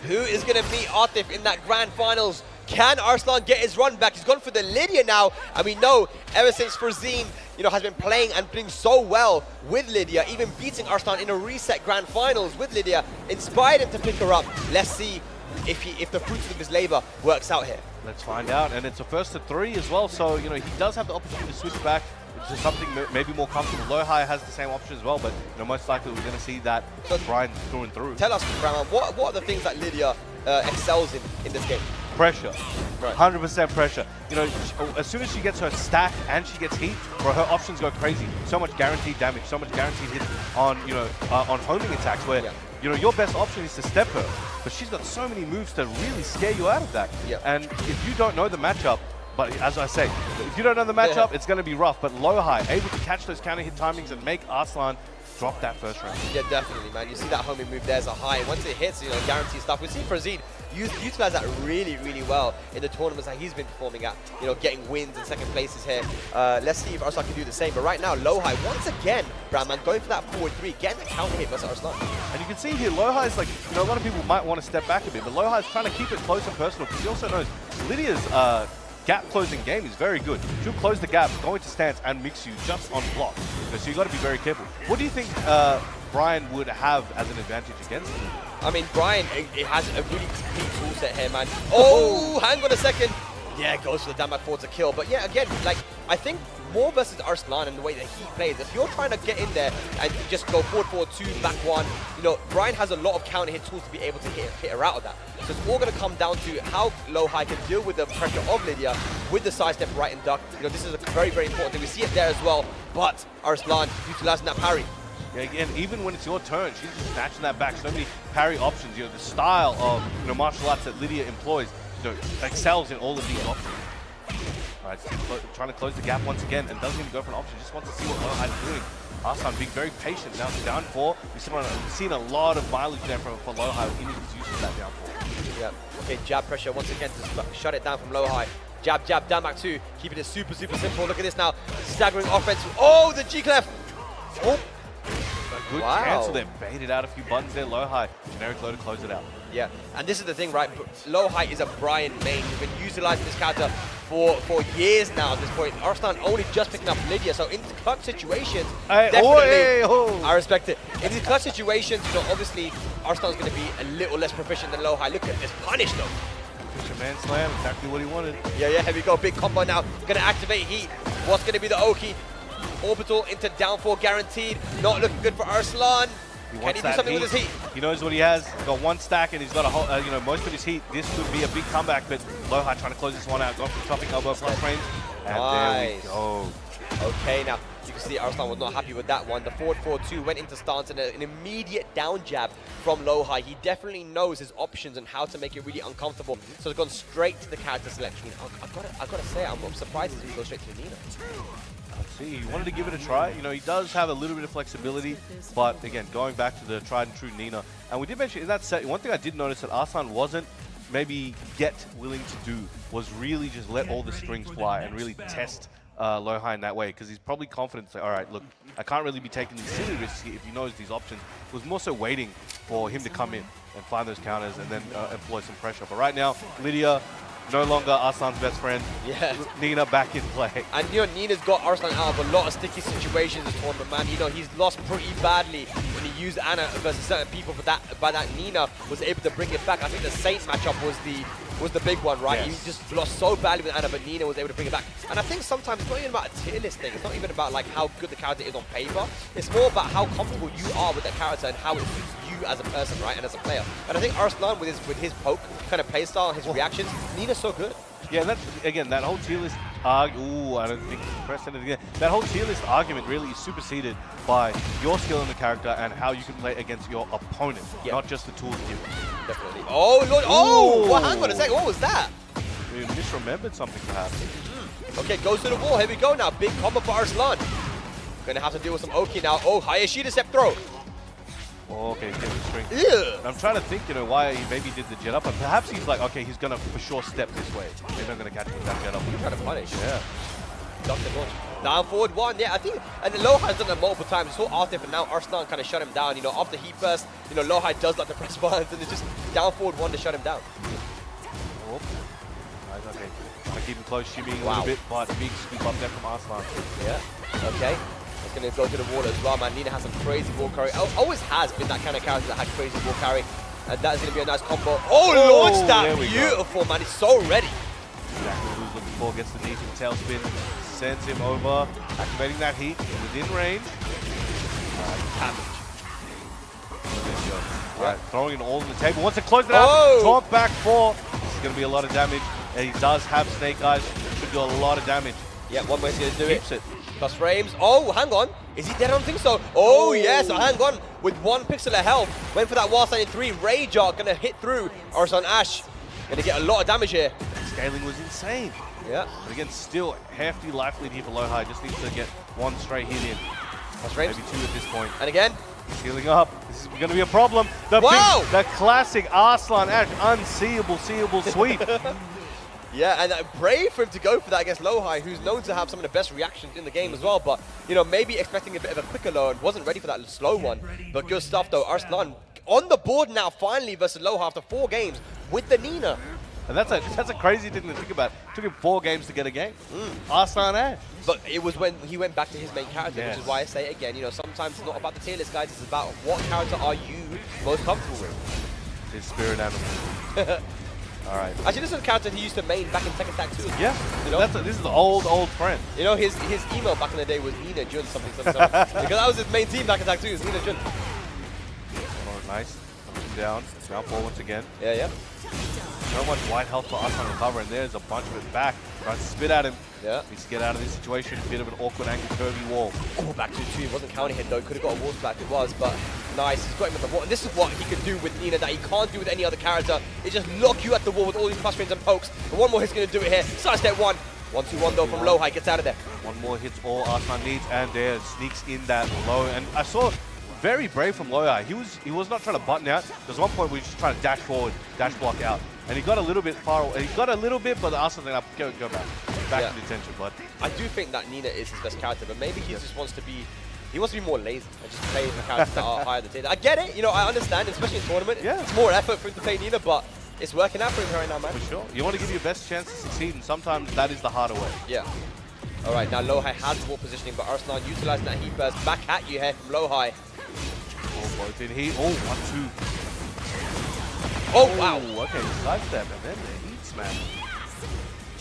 Who is going to meet Atif in that grand finals? Can Arslan get his run back? He's gone for the Lydia now, and we know ever since Frazine, has been playing and doing so well with Lydia, even beating Arslan in a reset grand finals with Lydia, inspired him to pick her up. Let's see if the fruits of his labor works out here. Let's find out, and it's a first to 3 as well, so he does have the opportunity to switch back to something maybe more comfortable. Lowhigh has the same option as well, but most likely we're going to see that Bryan through and through. Tell us, Bryan, what are the things that Lydia excels in this game? Pressure, right. 100% pressure. As soon as she gets her stack and she gets heat, bro, her options go crazy. So much guaranteed damage, so much guaranteed hit on on homing attacks where your best option is to step her, but she's got so many moves to really scare you out of that. And if you don't know the matchup, but as I say, if you don't know the matchup, it's going to be rough. But Lowhigh able to catch those counter hit timings and make Arslan drop that first round. Yeah, definitely, man. You see that homing move there's a high. Once it hits, guaranteed stuff. We've seen Frazine utilize that really, really well in the tournaments that he's been performing at, getting wins and second places here. Let's see if Arslan can do the same. But right now, Lowhigh, once again, Bryan, man, going for that forward 3, getting that counter hit versus Arslan. And you can see here, Lowhigh is like, a lot of people might want to step back a bit, but Lowhigh is trying to keep it close and personal because he also knows Lydia's gap closing game is very good. She'll close the gap, go into stance, and mix you just on block. So you got to be very careful. What do you think Bryan would have as an advantage against him? I mean, Bryan, it has a really complete tool set here, man. Oh, hang on a second. Yeah, goes for the down 4 to kill. But yeah, again, I think more versus Arslan and the way that he plays. If you're trying to get in there and just go forward 2, back 1, Bryan has a lot of counter hit tools to be able to hit her out of that. So it's all going to come down to how Lowhigh can deal with the pressure of Lydia with the sidestep right and duck. This is a very, very important thing. We see it there as well. But Arslan utilizing that parry. Yeah, again, even when it's your turn, she's just snatching that back. So many parry options. The style of martial arts that Lydia employs, excels in all of these options. All right, trying to close the gap once again, and doesn't even go for an option. Just wants to see what Lowhigh's doing. Arslan being very patient. Now it's down 4. We've seen a lot of mileage there for Lowhigh in his use of that down 4. Yeah. Okay, jab pressure once again to shut it down from Lowhigh. Jab, jab, down back 2, keeping it super, super simple. Look at this now, staggering offense. Oh, the G-clef. Oh. A good cancel there, baited out a few buttons there. Lowhigh, generic low to close it out. Yeah, and this is the thing, right? Lowhigh is a Bryan main. He's been utilizing this counter for years now at this point. Arslan only just picking up Lydia, so in clutch situations, definitely, I respect it. In these clutch situations, obviously, Arslan's going to be a little less proficient than Lowhigh. Look at this punish, though. Fisherman slam, exactly what he wanted. Yeah, here we go. Big combo now. Going to activate heat. What's going to be the Oki? Orbital into down 4 guaranteed. Not looking good for Arslan. Can he do something with his heat? He knows what he has. He's got 1 stack and he's got a whole, most of his heat. This could be a big comeback, but Lowhigh trying to close this one out. Going for chopping elbow plus range. And there we go. Okay, now you can see Arslan was not happy with that one. The forward 4-2 went into stance and an immediate down jab from Lowhigh. He definitely knows his options and how to make it really uncomfortable. So he's gone straight to the character selection. I've got to say, I'm surprised he goes straight to Nina. See, he wanted to give it a try. He does have a little bit of flexibility, but again, going back to the tried and true Nina. And we did mention in that set, one thing I did notice that Arslan wasn't maybe willing to do was really just let all the strings fly and really test Lowhigh in that way, because he's probably confident to say, all right, look, I can't really be taking these silly risks if he knows these options. He was more so waiting for him to come in and find those counters and then employ some pressure. But right now, Lydia, no longer Arslan's best friend. Yeah. Nina back in play. And Nina's got Arslan out of a lot of sticky situations this tournament, man. He's lost pretty badly when he used Ana versus certain people, but that Nina was able to bring it back. I think the Saint matchup was the big one, right? Yes. He just lost so badly with Ana, but Nina was able to bring it back. And I think sometimes it's not even about a tier list thing. It's not even about how good the character is on paper. It's more about how comfortable you are with that character and how it suits you as a person, right, and as a player. And I think Arslan, with his poke kind of play style, his reactions, Nina's so good. Yeah, that's, again, that whole tier list, I don't think he pressed anything again. That whole tier list argument really is superseded by your skill in the character and how you can play against your opponent, not just the tools given. Definitely. Oh, Lord. Oh, well, hang on a second. What was that? We misremembered something perhaps. Okay, goes to the wall. Here we go now. Big combo for Arslan. Gonna have to deal with some Oki now. Oh, Hayashida step throw. Oh, okay, getting the string. Yeah. I'm trying to think, why he maybe did the jet up, but perhaps he's like, okay, he's gonna for sure step this way. Maybe I'm gonna catch him with that jet up. He's trying to punish. Yeah. Duck the launch. Down forward one, yeah, I think, and Lowhigh has done that multiple times. We saw Arthur, but now Arslan kind of shut him down. You know, after heat burst, you know, Lowhigh does like the press buttons, and it's just down forward one to shut him down. Oh. Nice, okay. I keep him close, shimmying a little bit, but big scoop up there from Arslan. Yeah, okay. It's going to go to the wall as well, man. Nina has some crazy ball carry. Always has been that kind of character that had crazy ball carry. And that's going to be a nice combo. Oh, launch that! Beautiful, man. He's so ready. Exactly what he was looking for. Gets the knee to the tailspin. Sends him over. Activating that heat within range. Damage. Alright, throwing it all on the table. Wants to close it out. Top back four. This is going to be a lot of damage. And he does have Snake Eyes. Should do a lot of damage. Yeah, one way he's going to do Keeps it. Plus frames. Oh, hang on. Is he dead? I don't think so. Oh, yes. So hang on. With 1 pixel of health. Went for that wall standing 3. Rager going to hit through Arslan Ash. Going to get a lot of damage here. Scaling was insane. Yeah. But again, still hefty life lead here for Lowhigh. Just needs to get 1 straight hit in. Plus frames. Maybe 2 at this point. And again. He's healing up. This is going to be a problem. The classic Arslan Ash unseeable, seeable sweep. Yeah, and brave for him to go for that against Lowhigh, who's known to have some of the best reactions in the game as well. But, you know, maybe expecting a bit of a quicker low and wasn't ready for that slow one. But good stuff, though. Arslan on the board now, finally, versus Lowhigh after 4 games with the Nina. And that's a crazy thing to think about. It took him 4 games to get a game. Arslan Ash. But it was when he went back to his main character, which is why I say it again, you know, sometimes it's not about the tier list, guys. It's about what character are you most comfortable with. His spirit animal. All right. Actually, this is a character he used to main back in Tekken Tag 2. Yeah. You know? This is the old friend. You know, his email back in the day was Nina Jun something. Because that was his main team back in Tag 2, was Nina Jun. Oh, nice. Comes him down. Down 4 once again. Yeah. So much white health for Arslan to recover, and there's a bunch of it back. Tries to spit at him. Yeah. Needs to get out of this situation. Bit of an awkward angle curvy wall. Oh, back to 2. It wasn't counting hit though. Could have got a wall splash. It was, but nice. He's got him at the wall. And this is what he can do with Nina that he can't do with any other character. It just lock you at the wall with all these plus frames and pokes. And one more hit's going to do it here. Sidestep 1. 1-2-1 though from Lowhigh. Gets out of there. 1 more hits all Arslan needs, and there sneaks in that low. And I saw very brave from Lowhigh. He was not trying to button out. There's one point where he was just trying to dash forward, dash block out. And he got a little bit far away. He got a little bit, but the Arslan thing, go back. Back to detention, bud. I do think that Nina is his best character, but maybe he just wants to be more lazy and just play the characters that are higher than tier. I get it, you know, I understand, especially in tournament. Yeah. It's more effort for him to play Nina, but it's working out for him right now, man. For sure. You want to give your best chance to succeed, and sometimes that is the harder way. Yeah. All right, now Lowhigh has the wall positioning, but Arslan utilizing that heat burst back at you here from Lowhigh. Oh, both in heat. Oh, 1-2. Oh, wow. Okay, sidestep, and then the heat smash.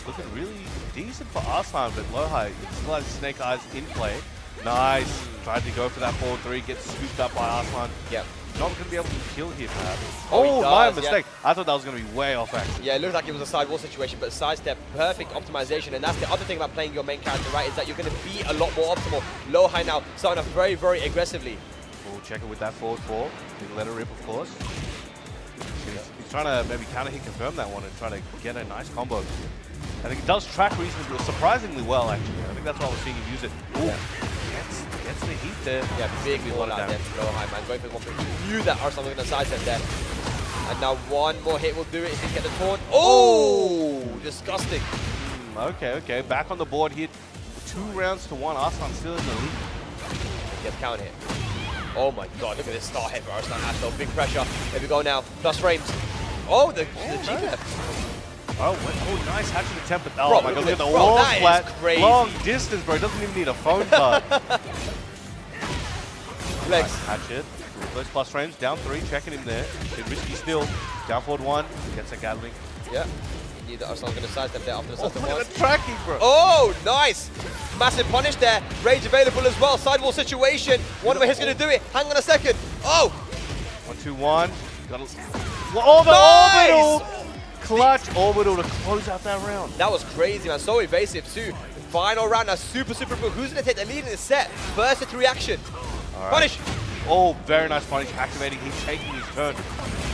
Looking really decent for Arslan, but Lowhigh still has Snake Eyes in play. Nice. Tried to go for that forward 3, gets scooped up by Arslan. Yep. Not going to be able to kill here, perhaps. Oh, my mistake. Yeah. I thought that was going to be way off, actually. Yeah, it looked like it was a side wall situation, but sidestep, perfect optimization. And that's the other thing about playing your main character, right, is that you're going to be a lot more optimal. Lowhigh now starting off very, very aggressively. We'll check it with that forward 4. Didn't let it rip, of course. He's trying to maybe counter hit confirm that one and try to get a nice combo. I think it does track reasonably, surprisingly well, actually. I think that's why we're seeing him use it. Ooh, gets the heat there. Yeah, big wall out there from Lowhigh, man. Going for the 1-3. Knew that Arslan was going to sidestep there. And now 1 more hit will do it if he can get the taunt. Oh, disgusting. Okay. Back on the board here. 2 rounds to 1. Arslan still in the lead. Gets counter hit. Oh my god, look at this star hit for Arslan Ash though. Big pressure. Here we go now. Plus frames. Oh, the G left. Oh, nice hatching attempt. Oh bro, my god, look at the wall flat. Crazy. Long distance, bro. Doesn't even need a phone card. Legs. Nice hatch it. Those plus frames. Down 3, checking him there. Bit risky still. Down forward 1. Gets a Gatling. Yeah. You knew that Arslan's going to sidestep there after the sidestep. Look at the tracking, bro. Oh, nice. Massive punish there. Rage available as well. Sidewall situation. One of his going to do it. Hang on a second. Oh. 1-2-1. Oh, the orbital. Clutch orbital to close out that round. That was crazy, man. So evasive too. Final round now. Super good. Who's going to take the lead in the set? First to 3 action. All right. Punish. Oh, very nice punish. Activating. He's taking his turn.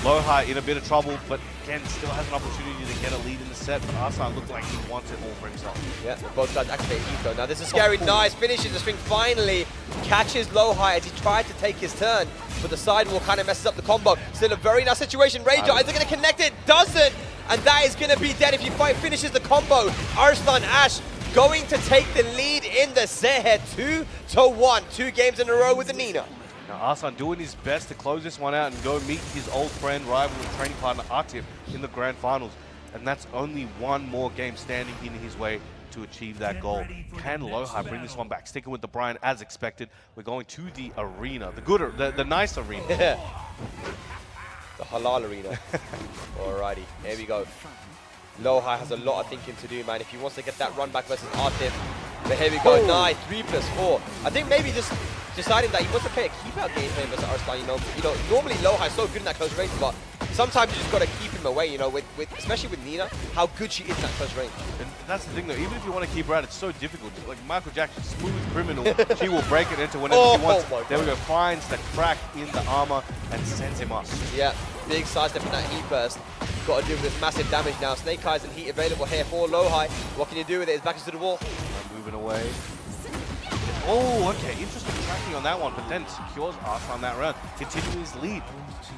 Lowhigh in a bit of trouble, but again, still has an opportunity to get a lead in the set. But Arslan looked like he wants it all for himself. Yeah, both sides activate Eco. Now this is scary. Nice. Finishes the string finally. Catches Lowhigh as he tried to take his turn. But the sidewall kind of messes up the combo. Still a very nice situation. Ranger, is it going to connect it? Doesn't. And that is going to be dead if you finishes the combo. Arslan Ash going to take the lead in the set here, 2-1. 2 games in a row with the Nina. Now Arslan doing his best to close this one out and go meet his old friend, rival, and training partner Atif in the grand finals. And that's only one more game standing in his way to achieve that goal. Can Lowhigh bring this one back? Sticking with the Bryan as expected. We're going to the arena, the nice arena. The halal arena. Alrighty, here we go. Lowhigh has a lot of thinking to do, man. If he wants to get that run back versus Atif. But here we go, nice, 3+4. I think maybe just deciding that he wants to play a keep-out game playing versus Arslan, you know, normally Lowhigh's so good in that close range, but sometimes you just got to keep him away, you know, especially with Nina, how good she is in that close range. And that's the thing, though. Even if you want to keep her out, it's so difficult. Like Michael Jackson, smooth criminal, she will break it into whenever she wants. There we go, finds the crack in the armor and sends him up. Yeah, big sidestep in that heat burst. Got to deal with this massive damage now. Snake Eyes and heat available here for Lowhigh. What can you do with it? His back is to the wall. Moving away. Oh, okay, interesting tracking on that one, but then secures Arslan that round, continuing his lead.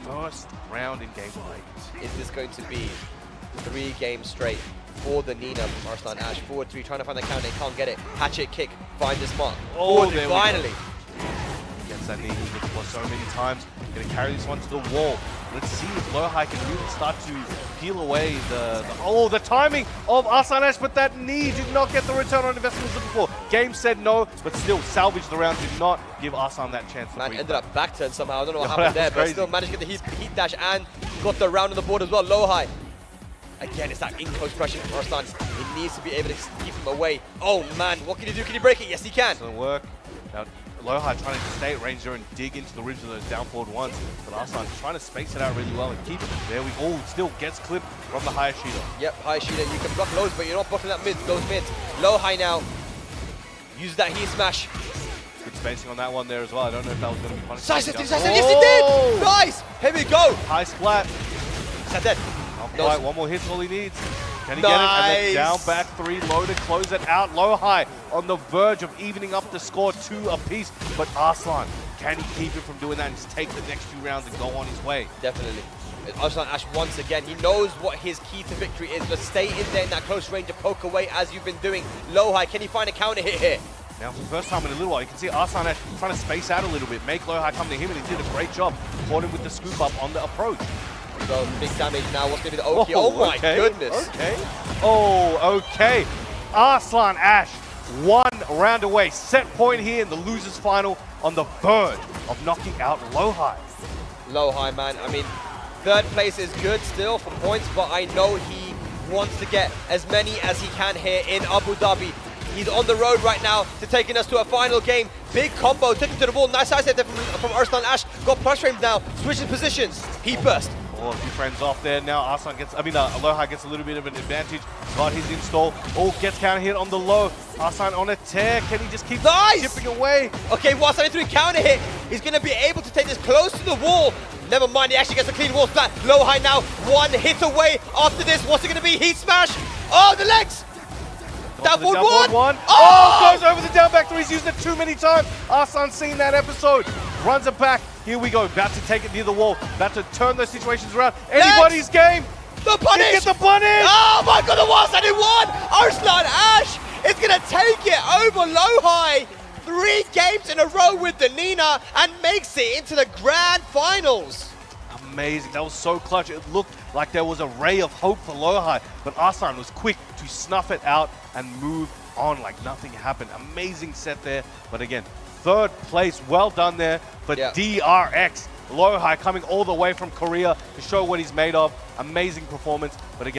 First round in gameplay. Is this going to be 3 games straight for the Nina from Arslan Ash? Forward 3, trying to find the counter, he can't get it. Hatchet kick, find this mark. Oh, there finally. Gets that knee hit for so many times. Gonna carry this one to the wall. Let's see if Lowhigh can really start to peel away the timing of Arslan Ash, but that knee did not get the return on investment as before. Game said no, but still salvaged the round, did not give Arslan that chance. Man, ended up back turn somehow. I don't know what happened there, but still managed to get the heat dash and got the round on the board as well. Lowhigh. Again, it's that in-close pressure from Arslan. He needs to be able to keep him away. Oh man, what can he do? Can he break it? Yes, he can. Doesn't work. Now, Lowhigh trying to stay at range there and dig into the ribs of those down forward ones. But Arslan trying to space it out really well and keep it. There we go. Still gets clipped from the higher shooter. Yep, higher shooter. You can block lows, but you're not blocking those mids. Lowhigh now. Use that heat smash. Good spacing on that one there as well. I don't know if that was going to be punished. Yes, he did! Nice! Here we go! High splat. Is that dead? Not quite. One more hit's all he needs. Can he get it? And then down back 3, low to close it out. Lowhigh on the verge of evening up the score 2 apiece. But Arslan, can he keep it from doing that and just take the next few rounds and go on his way? Definitely. Arslan Ash once again, he knows what his key to victory is. But stay in there in that close range and poke away as you've been doing. Lowhigh, can he find a counter hit here? Now, for the first time in a little while, you can see Arslan Ash trying to space out a little bit, make Lowhigh come to him, and he did a great job. Caught him with the scoop up on the approach. So big damage now. What's going to be the Oki? Oh my goodness. Okay. Oh, okay. Arslan Ash, 1 round away. Set point here in the losers final on the verge of knocking out Lowhigh. Lowhigh, man. I mean, 3rd place is good still for points, but I know he wants to get as many as he can here in Abu Dhabi. He's on the road right now to taking us to a final game. Big combo, taking to the wall. Nice side step from Arslan Ash. Got plus frames now. Switches positions. Heat burst. Oh, a few frames off there. Now Lowhigh gets a little bit of an advantage. Got his install. Oh, gets counter hit on the low. Arslan on a tear. Can he just keep chipping away? Okay, while standing through counter hit, he's going to be able to take this close to the wall. Never mind, he actually gets a clean wall splat. Lowhigh now 1 hit away. After this, what's it going to be? Heat smash. Oh, the legs. Down forward 1. Oh, goes over the down back 3. He's used it too many times. Arslan's seen that episode. Runs it back. Here we go. About to take it near the wall. About to turn those situations around. Anybody's game. The punish. Get the punish. Oh my god, the one-sided one. Arslan Ash is going to take it over Lowhigh. 3 games in a row with the Nina and makes it into the grand finals. Amazing. That was so clutch. It looked like there was a ray of hope for Lowhigh, but Arslan was quick to snuff it out and move on like nothing happened. Amazing set there. But again, 3rd place. Well done there for DRX. Lowhigh coming all the way from Korea to show what he's made of. Amazing performance. But again,